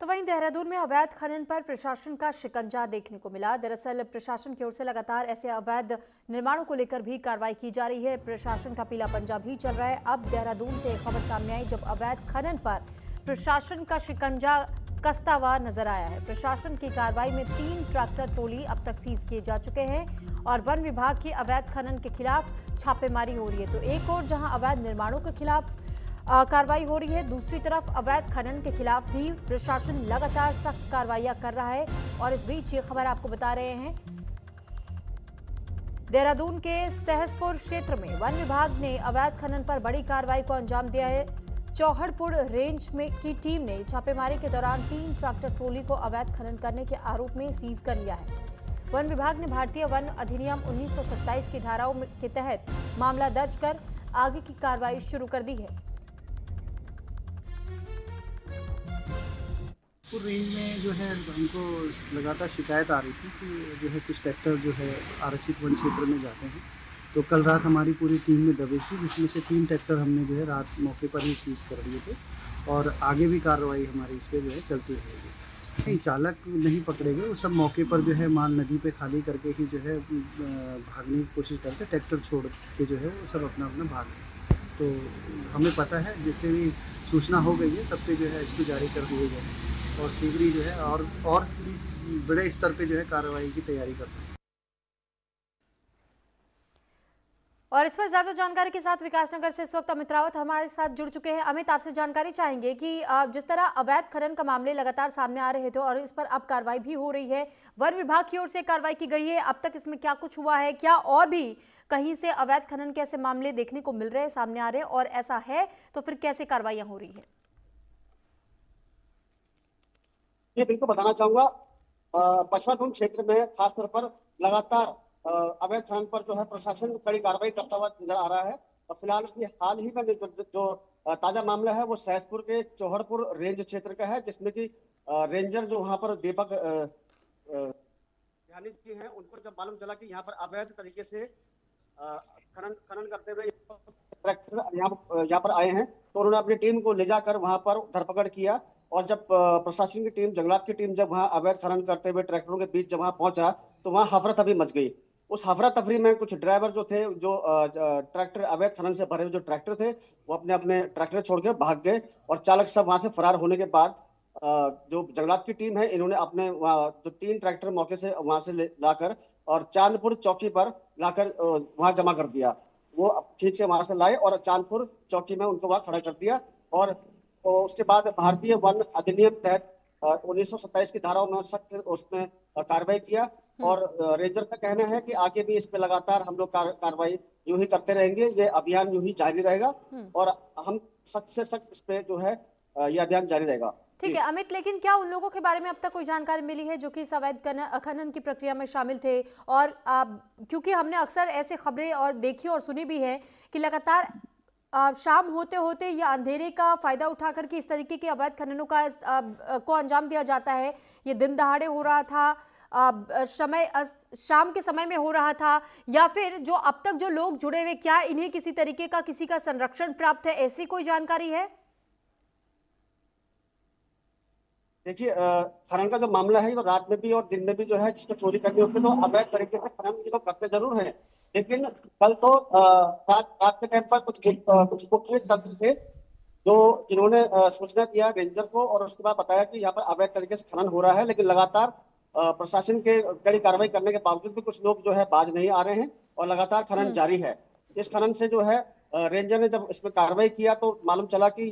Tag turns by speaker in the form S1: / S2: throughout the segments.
S1: वहीं देहरादून में अवैध खनन पर प्रशासन का शिकंजा देखने को मिला। दरअसल प्रशासन की ओर से लगातार ऐसे अवैध निर्माणों को लेकर भी कार्रवाई की जा रही है। प्रशासन का पीला पंजा भी चल रहा है। अब देहरादून से एक खबर सामने आई जब अवैध खनन पर प्रशासन का शिकंजा कसता हुआ नजर आया है। प्रशासन की कार्रवाई में 3 ट्रैक्टर ट्रॉली अब तक सीज किए जा चुके हैं और वन विभाग की अवैध खनन के खिलाफ छापेमारी हो रही है। तो एक और जहां अवैध निर्माणों के खिलाफ कार्रवाई हो रही है, दूसरी तरफ अवैध खनन के खिलाफ भी प्रशासन लगातार सख्त कार्रवाइयां कर रहा है। और इस बीच ये खबर आपको बता रहे हैं, देहरादून के सहसपुर क्षेत्र में वन विभाग ने अवैध खनन पर बड़ी कार्रवाई को अंजाम दिया है। चौहड़पुर रेंज में की टीम ने छापेमारी के दौरान 3 ट्रैक्टर ट्रॉली को अवैध खनन करने के आरोप में सीज कर लिया है। वन विभाग ने भारतीय वन अधिनियम 1927 की धाराओं के तहत मामला दर्ज कर आगे की कार्रवाई शुरू कर दी है।
S2: रेंज में जो है हमको लगातार शिकायत आ रही थी कि जो है कुछ ट्रैक्टर जो है आरक्षित वन क्षेत्र में जाते हैं। तो कल रात हमारी पूरी टीम ने दबिश की, जिसमें से 3 ट्रैक्टर हमने जो है रात मौके पर ही सीज कर दिए थे और आगे भी कार्रवाई हमारी इस पर जो है चलती रहेगी। नहीं, चालक नहीं पकड़े गए, वो सब मौके पर जो है माल नदी पे खाली करके ही जो है भागने की कोशिश करते, ट्रैक्टर छोड़ के जो है वो सब अपना अपना भाग गए। तो हमें पता है, जैसे भी सूचना हो गई है सब पे जो है इसको जारी कर दिए गए और शीघ्र ही जो है और भी बड़े स्तर पे जो है कार्रवाई की तैयारी कर रहे हैं।
S1: और इस पर ज्यादा जानकारी के साथ विकासनगर से इस वक्त अमित रावत हमारे साथ जुड़ चुके हैं। अमित, आपसे जानकारी चाहेंगे कि जिस तरह अवैध खनन का मामले लगातार सामने आ रहे थे और इस पर अब कार्रवाई भी हो रही है, वन विभाग की ओर से कार्रवाई की गई है, अब तक इसमें क्या कुछ हुआ है? क्या और भी कहीं से अवैध खनन के ऐसे मामले देखने को मिल रहे हैं, सामने आ रहे हैं, और ऐसा है तो फिर कैसे कार्रवाइयां हो रही है?
S3: ये बिल्कुल बताना चाहूंगा, पछवा धुन क्षेत्र में खासतौर पर लगातार अवैध खनन पर जो है प्रशासन कड़ी कार्रवाई करता हुआ नजर आ रहा है। और फिलहाल हाल ही में जो ताजा मामला है वो सहसपुर के चौहड़पुर रेंज क्षेत्र का है, जिसमें कि रेंजर जो वहां पर दीपक ध्यानित जी हैं, उनको जब मालूम चला कि यहाँ पर अवैध तरीके से खनन करते हुए ट्रैक्टर यहाँ पर आए हैं, तो उन्होंने अपनी टीम को ले जाकर वहां पर धरपकड़ किया। और जब प्रशासन की टीम, जंगलात की टीम जब वहां अवैध खनन करते हुए ट्रैक्टरों के बीच जब वहां पहुंचा तो वहां हफरा तफरी मच गई। उस हफरा तफरी में कुछ ड्राइवर जो थे, जो ट्रैक्टर अवैध खनन से भरे हुए जो ट्रैक्टर थे, वो अपने अपने ट्रैक्टर छोड़ के भाग गए और चालक सब वहां से फरार होने के बाद जो जंगलात की टीम है, इन्होंने अपने जो 3 ट्रैक्टर मौके से वहां से लाकर और चांदपुर चौकी पर लाकर वहां जमा कर दिया। वो ठीक से वहां से लाए और चांदपुर चौकी में उनको वहां खड़ा कर दिया। और उसके बाद भारतीय वन अधिनियम तहत 1927 की धाराओं में सख्त उसमें कार्रवाई किया। और रेंजर का कहना है कि आगे भी इस पे लगातार हम लोग कार्रवाई यूं ही करते रहेंगे, ये अभियान यूं ही जारी रहेगा और हम सख्त से सख्त इस पे जो है ये अभियान जारी रहेगा।
S1: ठीक है अमित, लेकिन क्या उन लोगों के बारे में अब तक कोई जानकारी मिली है जो कि इस अवैध खनन की प्रक्रिया में शामिल थे? और क्योंकि हमने अक्सर ऐसे खबरें और देखी और सुनी भी है कि लगातार शाम होते होते या अंधेरे का फायदा उठाकर के इस तरीके के अवैध खननों का को अंजाम दिया जाता है। ये दिन दहाड़े हो रहा था, शाम के समय में हो रहा था, या फिर जो अब तक जो लोग जुड़े हुए, क्या इन्हें किसी तरीके का किसी का संरक्षण प्राप्त है? ऐसी कोई जानकारी है?
S3: देखिए, खनन का जो मामला है, तो रात में भी और दिन में भी जो है जिसको चोरी करनी होती है तो अवैध तरीके से खनन ये लोग करते जरूर हैं। लेकिन कल तो रात के टाइम पर कुछ गुप्त तंत्र थे जो जिन्होंने सूचना किया रेंजर को और उसके बाद बताया कि यहाँ पर अवैध तरीके से खनन हो रहा है। लेकिन लगातार प्रशासन के कड़ी कार्रवाई करने के बावजूद भी कुछ लोग जो है बाज नहीं आ रहे हैं और लगातार खनन जारी है। इस खनन से जो है रेंजर ने जब इसमें कार्रवाई किया तो मालूम चला कि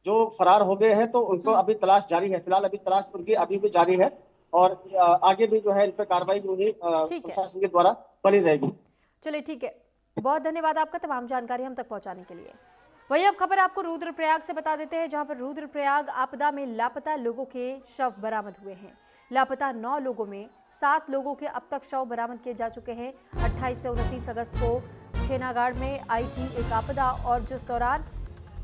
S3: जो फरार हो गए हैं तो उनको अभी तलाश जारी है। फिलहाल अभी तलाश उनकी अभी भी जारी है और आगे भी जो है इस पर कार्रवाई प्रशासन के द्वारा बनी रहेगी।
S1: चलिए ठीक है, बहुत धन्यवाद आपका तमाम जानकारी हम तक पहुंचाने के लिए। वही अब खबर आपको रुद्रप्रयाग से बता देते हैं, जहां पर रुद्रप्रयाग आपदा में लापता लोगों के शव बरामद हुए हैं। लापता 9 लोगों में 7 लोगों के अब तक शव बरामद किए जा चुके हैं। 28 से 29 अगस्त को छेनागाड़ में आई थी एक आपदा और जिस दौरान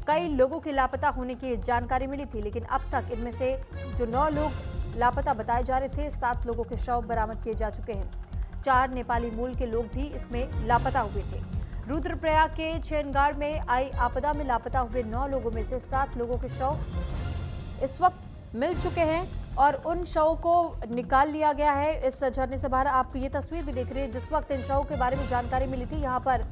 S1: कई लोगों के लापता होने की जानकारी मिली थी, लेकिन अब तक इनमें से जो 9 लोग लापता बताए जा रहे थे, 7 लोगों के शव बरामद किए जा चुके हैं। 4 नेपाली मूल के लोग भी इसमें लापता हुए थे। रुद्रप्रयाग के छेनगाड़ में आई आपदा में लापता हुए 9 लोगों में से 7 लोगों के शव इस वक्त मिल चुके हैं और उन शवों को निकाल लिया गया है इस झरने से बाहर। आप ये तस्वीर भी देख रहे हैं, जिस वक्त इन शवों के बारे में जानकारी मिली थी, यहाँ पर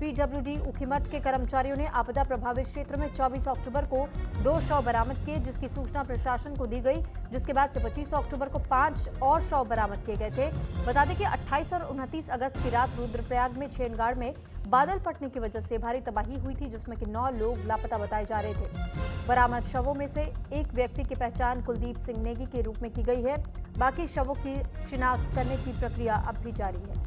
S1: पीडब्ल्यूडी ऊखीमठ के कर्मचारियों ने आपदा प्रभावित क्षेत्र में 24 अक्टूबर को 2 शव बरामद किए, जिसकी सूचना प्रशासन को दी गई, जिसके बाद से 25 अक्टूबर को 5 और शव बरामद किए गए थे। बता दें कि 28 और 29 अगस्त की रात रुद्रप्रयाग में छेनगाड़ में बादल फटने की वजह से भारी तबाही हुई थी, जिसमें कि 9 लोग लापता बताए जा रहे थे। बरामद शवों में से एक व्यक्ति की पहचान कुलदीप सिंह नेगी के रूप में की गई है। बाकी शवों की शिनाख्त करने की प्रक्रिया अब भी जारी है।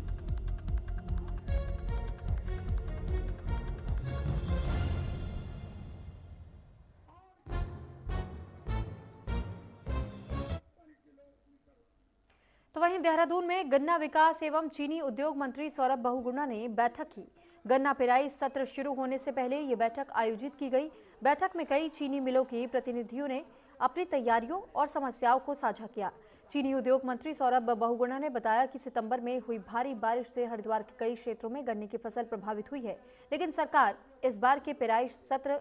S1: तो वहीं देहरादून में गन्ना विकास एवं चीनी उद्योग मंत्री सौरभ बहुगुणा ने बैठक की। गन्ना पेराई सत्र शुरू होने से पहले ये बैठक आयोजित की गई। बैठक में कई चीनी मिलों के प्रतिनिधियों ने अपनी तैयारियों और समस्याओं को साझा किया। चीनी उद्योग मंत्री सौरभ बहुगुणा ने बताया कि सितंबर में हुई भारी बारिश से हरिद्वार के कई क्षेत्रों में गन्ने की फसल प्रभावित हुई है, लेकिन सरकार इस बार के पेराई सत्र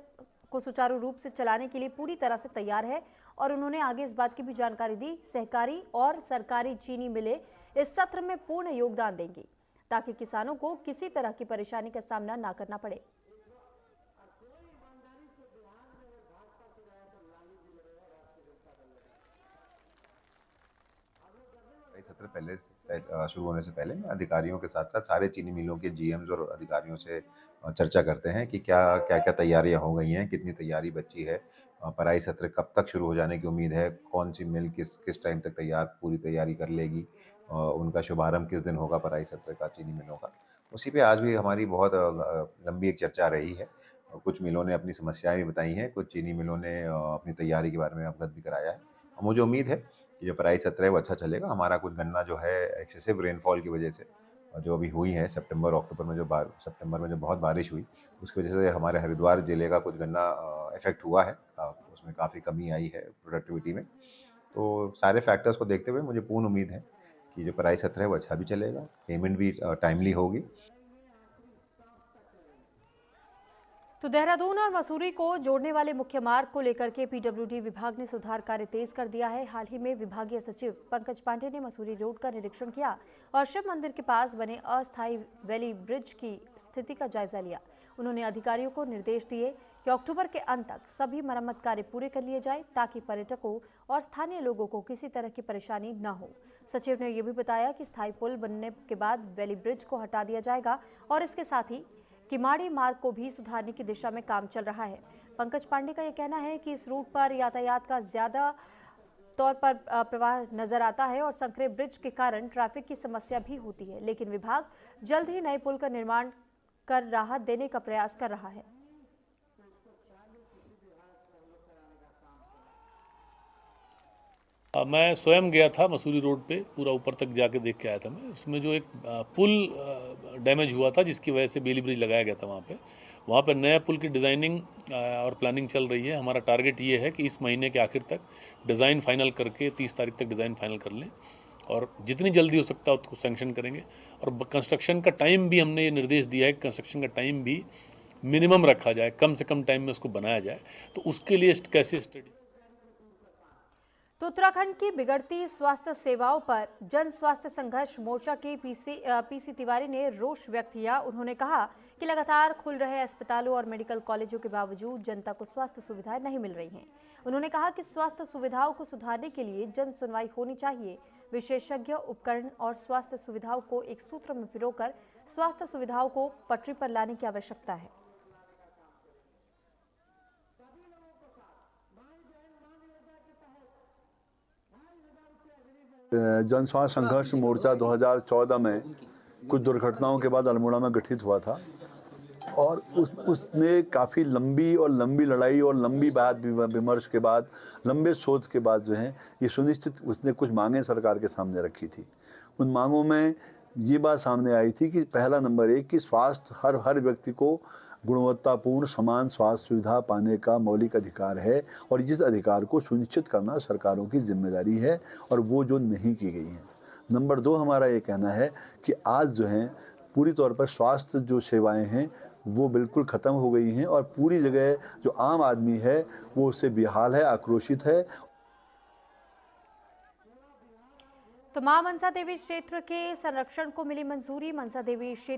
S1: को सुचारू रूप से चलाने के लिए पूरी तरह से तैयार है। और उन्होंने आगे इस बात की भी जानकारी दी, सहकारी और सरकारी चीनी मिलें इस सत्र में पूर्ण योगदान देंगी, ताकि किसानों को किसी तरह की परेशानी का सामना न करना पड़े।
S4: सत्र पहले शुरू होने से पहले अधिकारियों के साथ साथ सारे चीनी मिलों के जीएम्स और अधिकारियों से चर्चा करते हैं कि क्या क्या तैयारियां हो गई हैं, कितनी तैयारी बची है, पेराई सत्र कब तक शुरू हो जाने की उम्मीद है, कौन सी मिल किस टाइम तक पूरी तैयारी कर लेगी, उनका शुभारंभ किस दिन होगा पेराई सत्र का चीनी मिलों का। उसी पे आज भी हमारी बहुत लंबी एक चर्चा रही है। कुछ मिलों ने अपनी समस्याएं भी बताई हैं, कुछ चीनी मिलों ने अपनी तैयारी के बारे में अवगत भी कराया है। मुझे उम्मीद है कि जो पेराई सत्र है वो अच्छा चलेगा। हमारा कुछ गन्ना जो है एक्सेसिव रेनफॉल की वजह से जो अभी हुई है सितंबर अक्टूबर में जो बहुत बारिश हुई, उसकी वजह से हमारे हरिद्वार ज़िले का कुछ गन्ना इफ़ेक्ट हुआ है, उसमें काफ़ी कमी आई है प्रोडक्टिविटी में। तो सारे फैक्टर्स को देखते हुए मुझे पूर्ण उम्मीद है कि जो पेराई सत्र है वो अच्छा भी चलेगा, पेमेंट भी टाइमली होगी।
S1: तो देहरादून और मसूरी को जोड़ने वाले मुख्य मार्ग को लेकर के पीडब्ल्यूडी विभाग ने सुधार कार्य तेज कर दिया है। हाल ही में विभागीय सचिव पंकज पांडे ने मसूरी रोड का निरीक्षण किया और शिव मंदिर के पास बने अस्थायी वैली ब्रिज की स्थिति का जायजा लिया। उन्होंने अधिकारियों को निर्देश दिए कि अक्टूबर के अंत तक सभी मरम्मत कार्य पूरे कर लिए जाए, ताकि पर्यटकों और स्थानीय लोगों को किसी तरह की परेशानी न हो। सचिव ने यह भी बताया कि स्थायी पुल बनने के बाद वैली ब्रिज को हटा दिया जाएगा और इसके साथ ही किमाड़ी मार्ग को भी सुधारने की दिशा में काम चल रहा है। पंकज पांडे का यह कहना है कि इस रूट पर यातायात का ज्यादा तौर पर प्रवाह नजर आता है और संकरे ब्रिज के कारण ट्रैफिक की समस्या भी होती है, लेकिन विभाग जल्द ही नए पुल का निर्माण कर राहत देने का प्रयास कर रहा है।
S5: मैं स्वयं गया था मसूरी रोड पे, पूरा ऊपर तक जाके देख के आया था मैं। उसमें जो एक पुल डैमेज हुआ था, जिसकी वजह से बेली ब्रिज लगाया गया था वहाँ पे नया पुल की डिज़ाइनिंग और प्लानिंग चल रही है। हमारा टारगेट ये है कि इस महीने के आखिर तक डिज़ाइन फाइनल करके 30 तारीख तक डिज़ाइन फाइनल कर लें और जितनी जल्दी हो सकता है उसको सैंक्शन करेंगे। और कंस्ट्रक्शन का टाइम भी हमने ये निर्देश दिया है कि कंस्ट्रक्शन का टाइम भी मिनिमम रखा जाए, कम से कम टाइम में उसको बनाया जाए। तो उसके लिए कैसे स्टडी।
S1: तो उत्तराखंड की बिगड़ती स्वास्थ्य सेवाओं पर जन स्वास्थ्य संघर्ष मोर्चा के पीसी तिवारी ने रोष व्यक्त किया। उन्होंने कहा कि लगातार खुल रहे अस्पतालों और मेडिकल कॉलेजों के बावजूद जनता को स्वास्थ्य सुविधाएं नहीं मिल रही हैं। उन्होंने कहा कि स्वास्थ्य सुविधाओं को सुधारने के लिए जन सुनवाई होनी चाहिए। विशेषज्ञ उपकरण और स्वास्थ्य सुविधाओं को एक सूत्र में पिरोकर स्वास्थ्य सुविधाओं को पटरी पर लाने की आवश्यकता है।
S6: जन स्वास्थ्य संघर्ष मोर्चा 2014 में कुछ दुर्घटनाओं के बाद अल्मोड़ा में गठित हुआ था और उसने काफ़ी लंबी लड़ाई और लंबी बात विमर्श के बाद, लंबे शोध के बाद जो है ये सुनिश्चित उसने कुछ मांगें सरकार के सामने रखी थी। उन मांगों में ये बात सामने आई थी कि पहला नंबर 1 कि स्वास्थ्य हर व्यक्ति को गुणवत्तापूर्ण समान स्वास्थ्य सुविधा पाने का मौलिक अधिकार है और जिस अधिकार को सुनिश्चित करना सरकारों की जिम्मेदारी है और वो जो नहीं की गई है। नंबर 2 हमारा ये कहना है कि आज जो है पूरी तौर पर स्वास्थ्य जो सेवाएं हैं वो बिल्कुल ख़त्म हो गई हैं और पूरी जगह जो आम आदमी है वो उससे बेहाल है, आक्रोशित है।
S1: तो मां मनसा देवी क्षेत्र के संरक्षण को मिली मंजूरी। मनसा देवी क्षेत्र